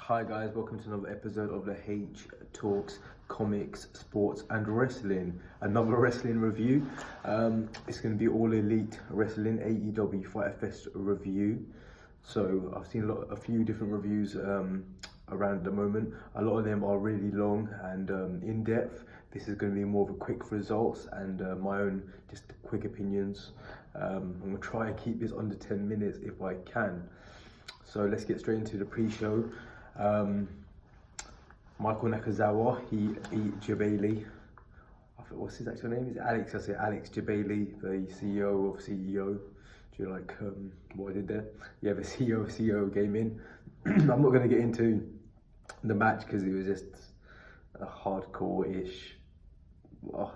Hi guys, welcome to another episode of the H Talks Comics, Sports and Wrestling. Another wrestling review. It's going to be All Elite Wrestling AEW Fyter Fest review. So I've seen a few different reviews around at the moment. A lot of them are really long and in depth. This is going to be more of a quick results and my own just quick opinions. I'm going to try and keep this under 10 minutes if I can. So let's get straight into the pre-show. Michael Nakazawa, he beat Jabali. What's his actual name? Is it Alex? I say Alex Jabali, the CEO of CEO. Do you like what I did there? Yeah, the CEO of CEO came in. I'm not going to get into the match because it was just a hardcore-ish. I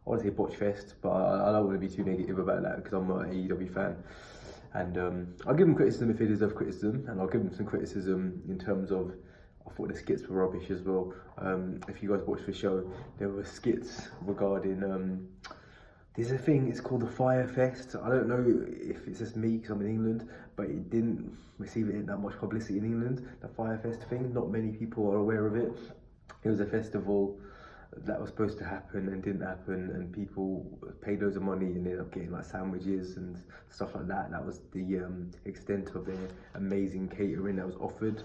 want to say botch fest, but I don't want to be too negative about that because I'm not an AEW fan. And I'll give them criticism if they deserve criticism, and I'll give them some criticism in terms of I thought the skits were rubbish as well. If you guys watched the show, there were skits regarding there's a thing, it's called the Fyter Fest. I don't know if it's just me because I'm in England, but it didn't receive that much publicity in England. The Fyter Fest thing, not many people are aware of it. It was a festival that was supposed to happen and didn't happen, and people paid loads of money and ended up getting like sandwiches and stuff like that. That was the extent of their amazing catering that was offered.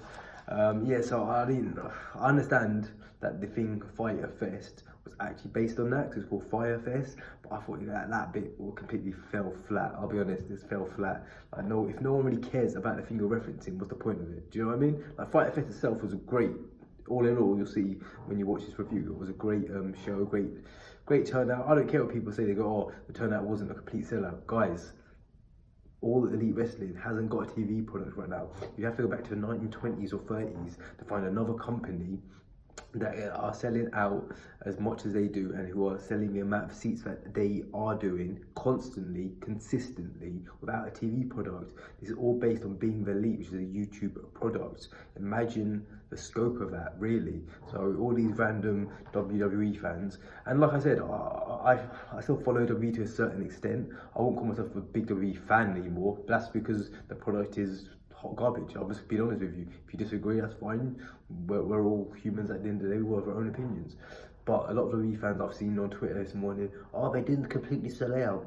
So I understand that the thing Fyter Fest was actually based on that because it's called Fyter Fest, but I thought that bit completely fell flat. I'll be honest, it fell flat. If no one really cares about the thing you're referencing, what's the point of it? Do you know what I mean? Like Fyter Fest itself was a great. All in all, you'll see when you watch this review, it was a great show, great turnout. I don't care what people say. They go, "Oh, the turnout wasn't a complete sellout." Guys, All Elite Wrestling hasn't got a TV product right now. You have to go back to the 1920s or 30s to find another company that are selling out as much as they do and who are selling the amount of seats that they are doing constantly, consistently, without a TV product. This is all based on Being the Elite, which is a YouTube product. Imagine the scope of that, really. So all these random WWE fans, and like I said, I still follow WWE to a certain extent. I won't call myself a big WWE fan anymore, but that's because the product is hot garbage. I'll just be honest with you. If you disagree, that's fine. We're all humans at the end of the day. We have our own opinions. But a lot of WWE fans I've seen on Twitter this morning, they didn't completely sell out.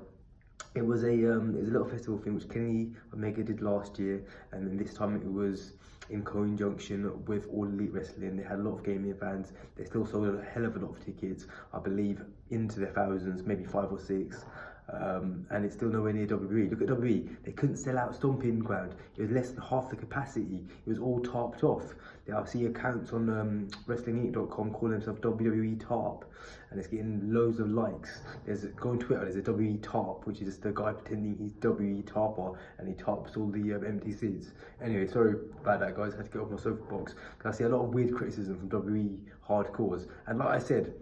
It was a little festival thing which Kenny Omega did last year, and then this time it was in conjunction with All Elite Wrestling. They had a lot of gaming fans. They still sold a hell of a lot of tickets, I believe into their thousands, maybe 5 or 6. And it's still nowhere near WWE. Look at WWE, they couldn't sell out Stomping Ground. It was less than half the capacity. It was all tarped off. I see accounts on WrestlingInc.com calling themselves WWE Tarp, and it's getting loads of likes. Go on Twitter, there's a WWE Tarp, which is just the guy pretending he's WWE Tarper, and he tarps all the empty seats. Anyway, sorry about that, guys. I had to get off my soapbox because I see a lot of weird criticism from WWE hardcores. And like I said,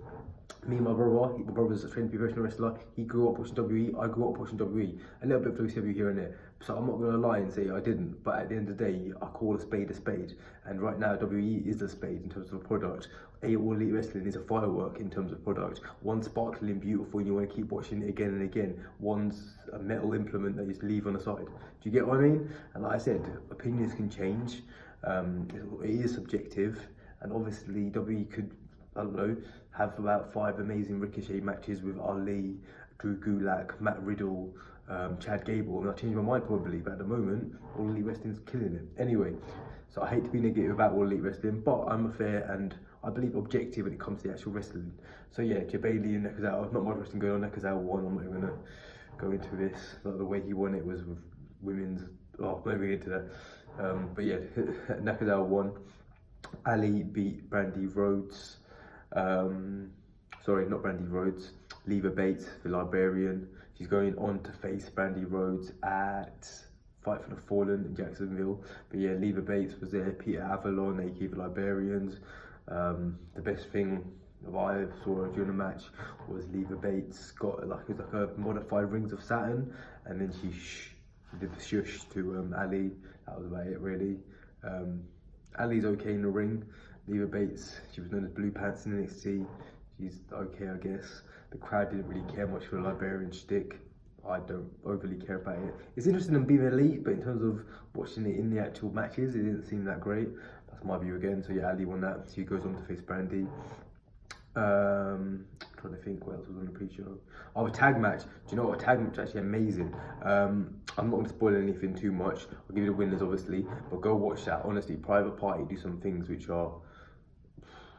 me and my brother's a trained professional wrestler. He grew up watching WWE, I grew up watching WWE. A little bit of WCW here and there. So I'm not going to lie and say I didn't, but at the end of the day, I call a spade a spade. And right now, WWE is a spade in terms of a product. All Elite Wrestling is a firework in terms of product. One's sparkling beautiful and you want to keep watching it again and again. One's a metal implement that you just leave on the side. Do you get what I mean? And like I said, opinions can change. It is subjective. And obviously, WWE could, I don't know, have about 5 amazing Ricochet matches with Ali, Drew Gulak, Matt Riddle, Chad Gable, and I'll change my mind probably, but at the moment, All Elite Wrestling's killing it. Anyway, so I hate to be negative about All Elite Wrestling, but I'm fair and I believe objective when it comes to the actual wrestling. So yeah, Jabali and Nakazawa, not much wrestling going on. Nakazawa won. I'm not even going to go into this. Like the way he won it was with women's, I'm not even into that. But yeah, Nakazawa won. Ali beat Brandy Rhodes. Sorry, not Brandy Rhodes, Leva Bates, the Librarian. She's going on to face Brandy Rhodes at Fight for the Fallen in Jacksonville. But yeah, Leva Bates was there, Peter Avalon, aka the Librarians. The best thing I saw during the match was Leva Bates got it was like a modified Rings of Saturn, and then she did the shush to Ali. That was about it really. Ali's okay in the ring. Leva Bates, she was known as Blue Pants in NXT. She's okay, I guess. The crowd didn't really care much for the Librarian shtick. I don't overly care about it. It's interesting in being elite, but in terms of watching it in the actual matches, it didn't seem that great. That's my view again. So yeah, Ali won that. So he goes on to face Brandy. Trying to think what else was on the pre-show. Oh, a tag match. Do you know what? A tag match actually amazing. I'm not going to spoil anything too much. I'll give you the winners obviously, but go watch that. Honestly, Private Party do some things which are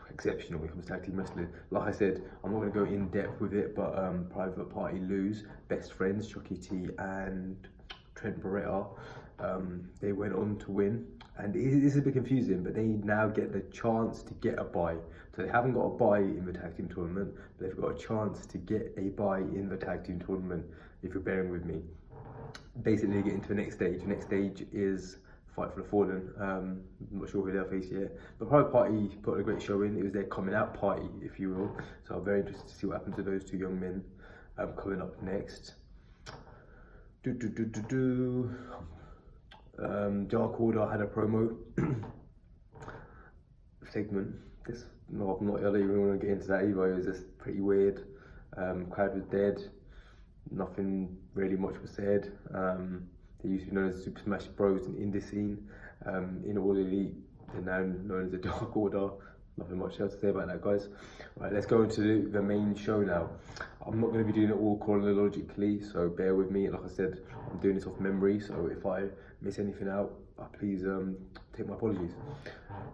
exceptional when it comes to tag team wrestling. Like I said, I'm not going to go in depth with it, but Private Party lose. Best friends, Chucky T and Trent Beretta, they went on to win. And this is a bit confusing, but they now get the chance to get a bye. So they haven't got a bye in the tag team tournament, but they've got a chance to get a bye in the tag team tournament, if you're bearing with me. Basically, they get into the next stage. The next stage is Fight for the Fallen. I'm not sure who they'll face yet. But Private Party put a great show in. It was their coming out party, if you will. So I'm very interested to see what happens to those two young men coming up next. Dark Order had a promo segment. I don't even want to get into that either. It was just pretty weird. Crowd was dead. Nothing really much was said. They used to be known as Super Smash Bros in the scene. In All Elite, they're now known as the Dark Order. Nothing much else to say about that, guys. Right, let's go into the main show now. I'm not going to be doing it all chronologically, so bear with me. Like I said, I'm doing this off memory, so if I miss anything out, please take my apologies.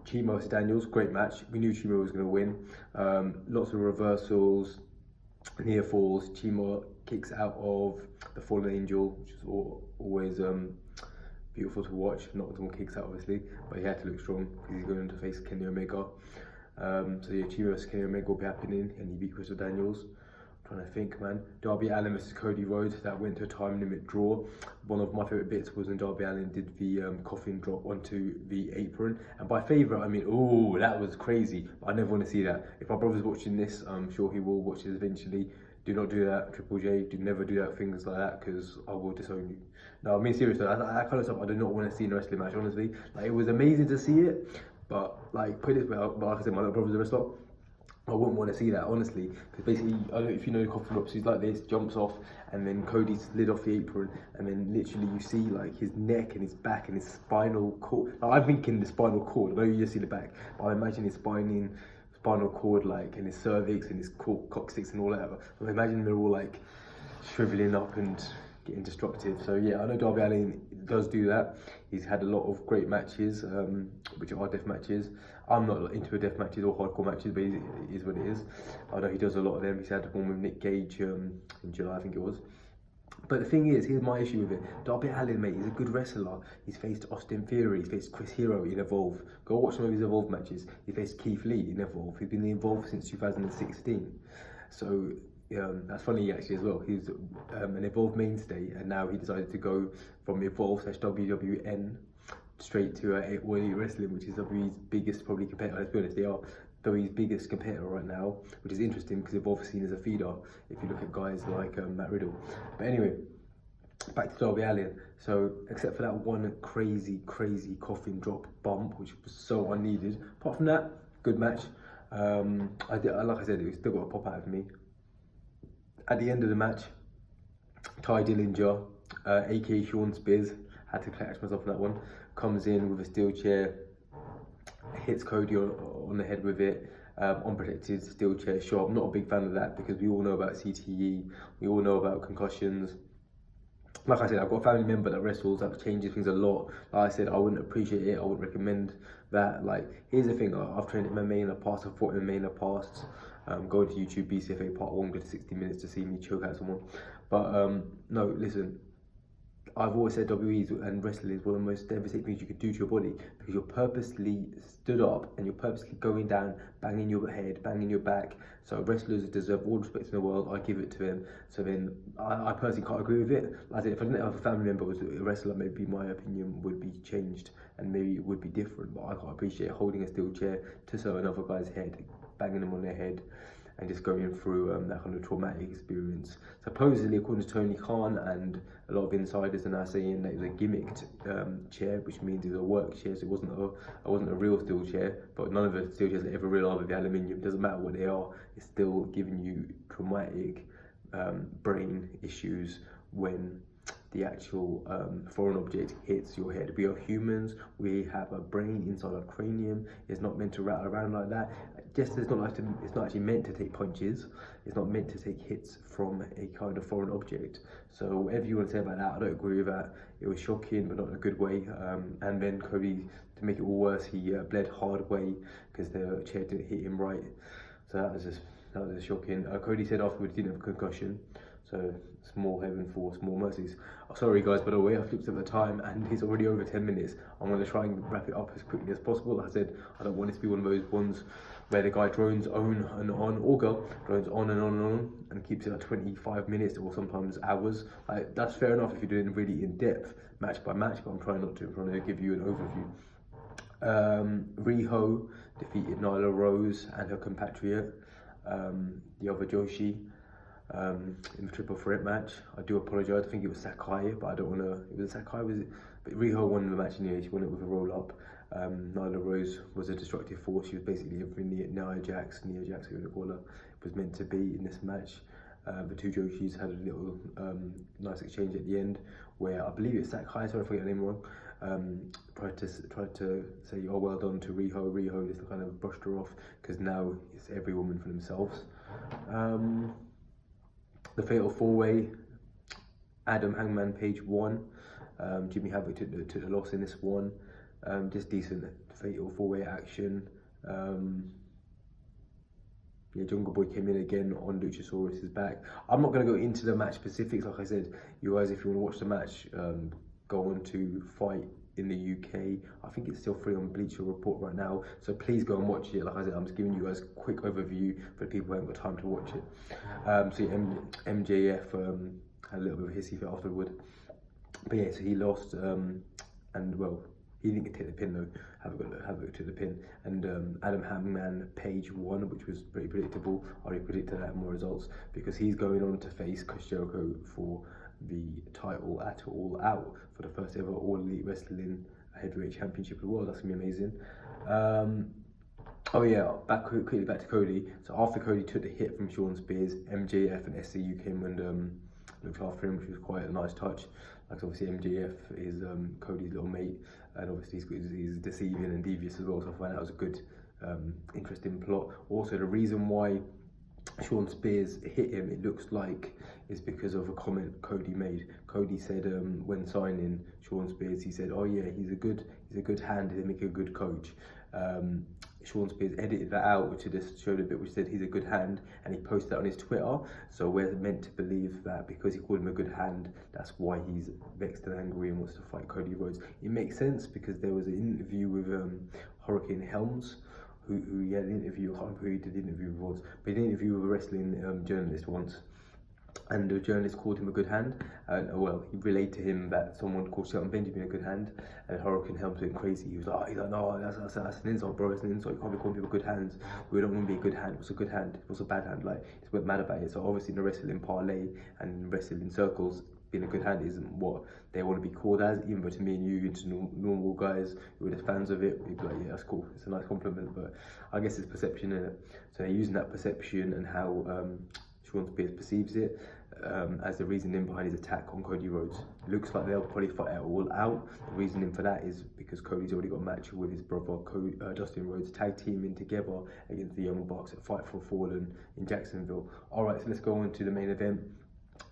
Chima vs Daniels, great match. We knew Chima was going to win. Lots of reversals, near falls. Chima kicks out of the Fallen Angel, which is always beautiful to watch. Not someone kicks out, obviously, but he had to look strong because he's going to face Kenny Omega. So yeah, Chima vs Kenny Omega will be happening, and he beat Crystal Daniels. I'm trying to think, man. Darby Allin vs Cody Rhodes, that went to a time limit draw. One of my favourite bits was when Darby Allin did the coffin drop onto the apron. And by favourite, I mean, oh, that was crazy. I never want to see that. If my brother's watching this, I'm sure he will watch this eventually. Do not do that, Triple J. Do never do that, things like that, because I will disown you. No, I mean seriously, that kind of stuff I do not want to see in a wrestling match, honestly. Like, it was amazing to see it, but like, put it this way, like I said, my little brother's a wrestler. I wouldn't want to see that, honestly, because basically, I don't know if you know the coffin drops, he's like this, jumps off, and then Cody slid off the apron, and then literally you see like his neck and his back and his spinal cord. Like, I'm thinking the spinal cord, I know you just see the back, but I imagine his spinal cord, like, and his cervix and his coccyx and all that. I imagine they're all like shriveling up and getting destructive. So yeah, I know Darby Allin does do that. He's had a lot of great matches, which are death matches. I'm not into death matches or hardcore matches, but it is what it is. I know he does a lot of them. He's had one with Nick Gage in July, I think it was. But the thing is, here's my issue with it. Darby Allin, mate, he's a good wrestler. He's faced Austin Theory, he's faced Chris Hero in Evolve. Go watch some of his Evolve matches. He faced Keith Lee in Evolve. He's been involved since 2016. So that's funny actually as well. He's an Evolve mainstay, and now he decided to go from Evolve/WWN straight to All Elite Wrestling, which is WWE's biggest probably competitor. Let's be honest, they are WWE's biggest competitor right now, which is interesting because Evolve is seen as a feeder if you look at guys like Matt Riddle. But anyway, back to Darby Allin. So except for that one crazy coffin drop bump, which was so unneeded, apart from that, good match. Like I said, it still got a pop out of me. At the end of the match, Ty Dillinger, aka Sean Spears, had to catch myself on that one, comes in with a steel chair, hits Cody on the head with it, unprotected steel chair. Sure, I'm not a big fan of that because we all know about CTE, we all know about concussions. Like I said, I've got a family member that wrestles, that changes things a lot. Like I said, I wouldn't appreciate it, I wouldn't recommend that. Like, here's the thing, I've trained in MMA in the past, I've fought in MMA in the past. Go to YouTube, BCFA Part 1, go to 60 minutes to see me choke out someone. But no, listen, I've always said WWE and wrestling is one of the most devastating things you could do to your body, because you're purposely stood up and you're purposely going down, banging your head, banging your back. So wrestlers deserve all respect in the world. I give it to them. So then I personally can't agree with it. Like I said, if I didn't have a family member who was a wrestler, maybe my opinion would be changed and maybe it would be different. But I can't appreciate holding a steel chair to serve another guy's head, banging them on their head, and just going through that kind of traumatic experience. Supposedly, according to Tony Khan and a lot of insiders are now saying that it was a gimmicked chair, which means it was a work chair, so it wasn't a real steel chair. But none of the steel chairs are ever real, either the aluminium. Doesn't matter what they are, it's still giving you traumatic brain issues when the actual foreign object hits your head. We are humans, we have a brain inside our cranium. It's not meant to rattle around like that. Just it's not actually meant to take punches. It's not meant to take hits from a kind of foreign object. So whatever you want to say about that, I don't agree with that. It was shocking, but not in a good way. And then Cody, to make it all worse, he bled hard way because the chair didn't hit him right. So that was just shocking. Cody said afterwards he didn't have a concussion. So small heaven for small mercies. Oh, sorry guys, by the way, I've looked at the time and it's already over 10 minutes. I'm going to try and wrap it up as quickly as possible. Like I said, I don't want it to be one of those ones where the guy drones on and on, or girl drones on and on and on and keeps it at 25 minutes or sometimes hours. Like, that's fair enough if you're doing really in depth, match by match, but I'm trying not to. I'm trying to give you an overview. Riho defeated Nyla Rose and her compatriot, the other Joshi, in the triple threat match. I do apologise, I think it was Sakai, but I don't want to, it was Sakai, was it? But Riho won the match anyway, she won it with a roll up. Nyla Rose was a destructive force. She was basically everything Nia Jax, who you call her, was meant to be in this match. The two Joshis had a little nice exchange at the end where I believe it's Sakai, sorry if I get the name wrong, tried to say, oh well done to Riho. Riho just kind of brushed her off because now it's every woman for themselves. The Fatal 4-Way, Adam Hangman Page won. Jimmy Havoc took the loss in this one. Just decent Fatal 4-Way action. Yeah, Jungle Boy came in again on Luchasaurus's back. I'm not going to go into the match specifics. Like I said, you guys, if you want to watch the match, go on to Fight in the UK. I think it's still free on Bleacher Report right now, so please go and watch it. Like I said, I'm just giving you guys a quick overview for the people who haven't got time to watch it. So yeah, MJF had a little bit of a hissy fit afterward, but yeah, so he lost, and well, he didn't take the pin though. Havoc took the pin, and Adam Hangman Page won, which was pretty predictable. I already predicted that more results because he's going on to face Chris Jericho for the title at All Out for the first ever All Elite Wrestling Heavyweight Championship of the world. That's gonna be amazing. Oh yeah, quickly back to Cody. So after Cody took the hit from Sean Spears, MJF and SCU came and looked after him, which was quite a nice touch. Like obviously MJF is Cody's little mate, and obviously he's deceiving and devious as well. So I find that was a good, interesting plot. Also, the reason why Sean Spears hit him, it looks like, is because of a comment Cody made. Cody said when signing Sean Spears, he said, "Oh yeah, he's a good hand. He'll make a good coach." Sean Spears edited that out, which just showed a bit, which said he's a good hand, and he posted that on his Twitter. So we're meant to believe that because he called him a good hand, that's why he's vexed and angry and wants to fight Cody Rhodes. It makes sense because there was an interview with Hurricane Helms, who he had an interview. I can't remember who he did the interview with once, but he did an interview with a wrestling journalist once. And the journalist called him a good hand, and well, he relayed to him that someone called Shelton Benjamin a good hand, and Hurricane Helms went crazy. He was like, no, that's an insult, bro. It's an insult. You can't be calling people good hands. We don't want to be a good hand. What's a good hand? What's a bad hand? Like, he went mad about it. So obviously, in the wrestling parlay and wrestling circles, being a good hand isn't what they want to be called as. Even though to me and you, into normal guys who are just fans of it, we'd be like, yeah, that's cool. It's a nice compliment, but I guess it's perception, innit? So they're using that perception and how Sean Spears perceives it as the reasoning behind his attack on Cody Rhodes. Looks like they'll probably fight it all out. The reasoning for that is because Cody's already got a match with his brother Dustin Rhodes, tag teaming together against the Young Bucks at Fight for Fallen in Jacksonville. Alright, so let's go on to the main event,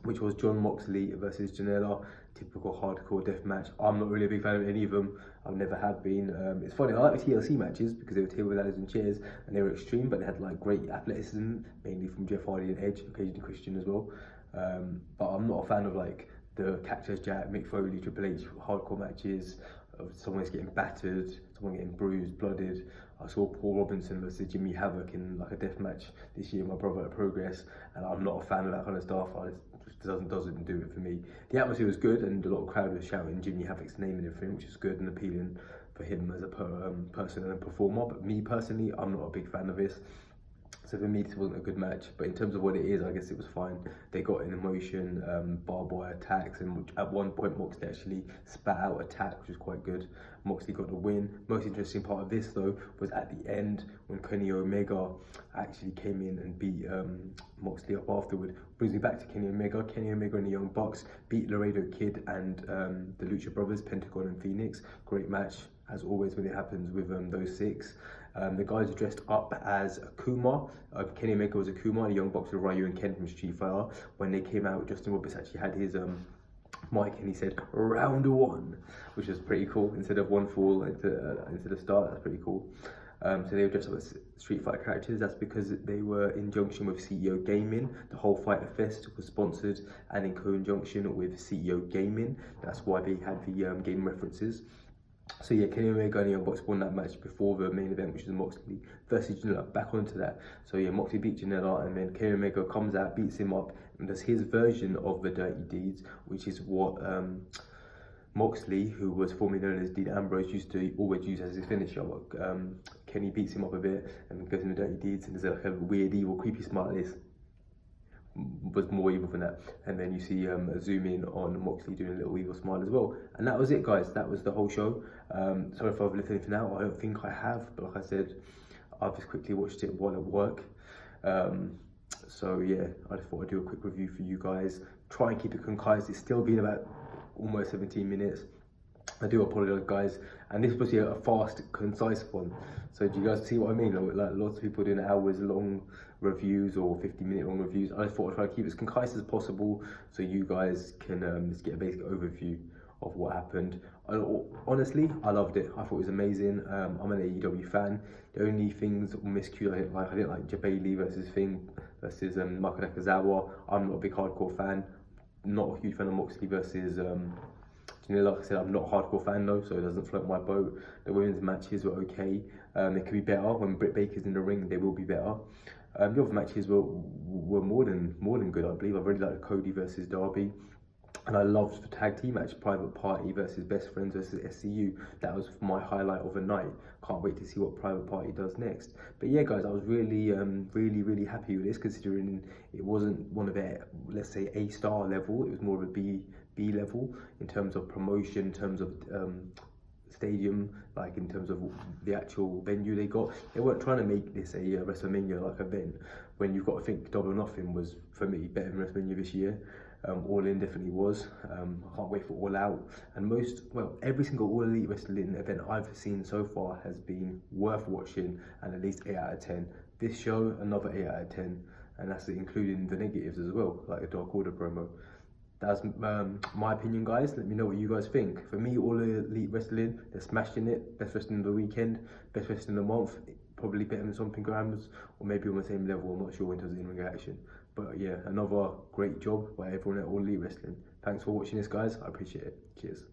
which was Jon Moxley versus Janela. Typical hardcore death match. I'm not really a big fan of any of them. I never have been. It's funny, I like the TLC matches because they were table ladders and chairs and they were extreme, but they had like great athleticism, mainly from Jeff Hardy and Edge, occasionally Christian as well. But I'm not a fan of like the Cactus Jack, Mick Foley, Triple H hardcore matches of someone's getting battered, someone getting bruised, blooded. I saw Paul Robinson versus Jimmy Havoc in like a death match this year, my brother at Progress, and I'm not a fan of that kind of stuff. It doesn't do it for me. The atmosphere was good and a lot of crowd was shouting Jimmy Havoc's name and everything, which is good and appealing for him as a person and a performer. But me personally, I'm not a big fan of this. So for me, this wasn't a good match, but in terms of what it is, I guess it was fine. They got in emotion, barbed wire attacks, and at one point Moxley actually spat out attack, which was quite good. Moxley got the win. Most interesting part of this though was at the end when Kenny Omega actually came in and beat Moxley up afterward. Brings me back to Kenny Omega. Kenny Omega and the Young Bucks beat Laredo Kid and the Lucha Brothers, Pentagon and Phoenix. Great match, as always when it happens with those six. The guys are dressed up as Akuma. Kenny Omega was Akuma, the Young Bucks were Ryu and Ken from Street Fighter. When they came out, Justin Roberts actually had his mic and he said round one, which was pretty cool. Instead of one fall instead of start, that's pretty cool. So they were dressed up as Street Fighter characters. That's because they were in junction with CEO Gaming. The whole Fyter Fest was sponsored and in conjunction with CEO Gaming. That's why they had the game references. So yeah, Kenny Omega and Young Bucks won that match before the main event, which is Moxley versus Janela. Back onto that. So yeah, Moxley beat Janela, and then Kenny Omega comes out, beats him up, and does his version of the Dirty Deeds, which is what Moxley, who was formerly known as Dean Ambrose, used to always use as his finisher. Kenny beats him up a bit and goes into Dirty Deeds, and there's like a weird, evil, creepy smile. This was more evil than that, and then you see a zoom in on Moxley doing a little evil smile as well, and that was it, guys. That was the whole show. Sorry if I've left anything out. I don't think I have, but like I said, I've just quickly watched it while at work. So yeah, I just thought I'd do a quick review for you guys. Try and keep it concise. It's still been about almost 17 minutes. I do apologise, guys, and this was a fast, concise one. So do you guys see what I mean? Like lots of people doing hours long reviews or 50-minute long reviews. I just thought I'd try to keep it as concise as possible so you guys can just get a basic overview of what happened. Honestly, I loved it. I thought it was amazing. I'm an AEW fan. The only things miscued I didn't like Jabali versus Finn versus Mako Nakazawa. I'm not a big hardcore fan. Not a huge fan of Moxley versus like I said, I'm not a hardcore fan though, so it doesn't float my boat. The women's matches were okay. They could be better. When Britt Baker's in the ring, they will be better. The other matches were more than good, I believe. I really liked Cody versus Darby. And I loved the tag team match, Private Party versus Best Friends versus SCU. That was my highlight of the night. Can't wait to see what Private Party does next. But yeah, guys, I was really happy with this, considering it wasn't one of their, let's say, A-star level. It was more of a B level in terms of promotion, in terms of stadium, like in terms of the actual venue they got. They weren't trying to make this a WrestleMania like event, when you've got to think Double or Nothing was, for me, better than WrestleMania this year. All In definitely was. I can't wait for All Out, and every single All Elite Wrestling event I've seen so far has been worth watching, and at least 8 out of 10. This show, another 8 out of 10, and that's including the negatives as well, like a Dark Order promo. That's my opinion, guys. Let me know what you guys think. For me, All Elite Wrestling, they're smashing it. Best wrestling of the weekend, best wrestling of the month. Probably better than Stomping Grounds, or maybe on the same level. I'm not sure in terms of in-ring action. But yeah, another great job by everyone at All Elite Wrestling. Thanks for watching this, guys. I appreciate it. Cheers.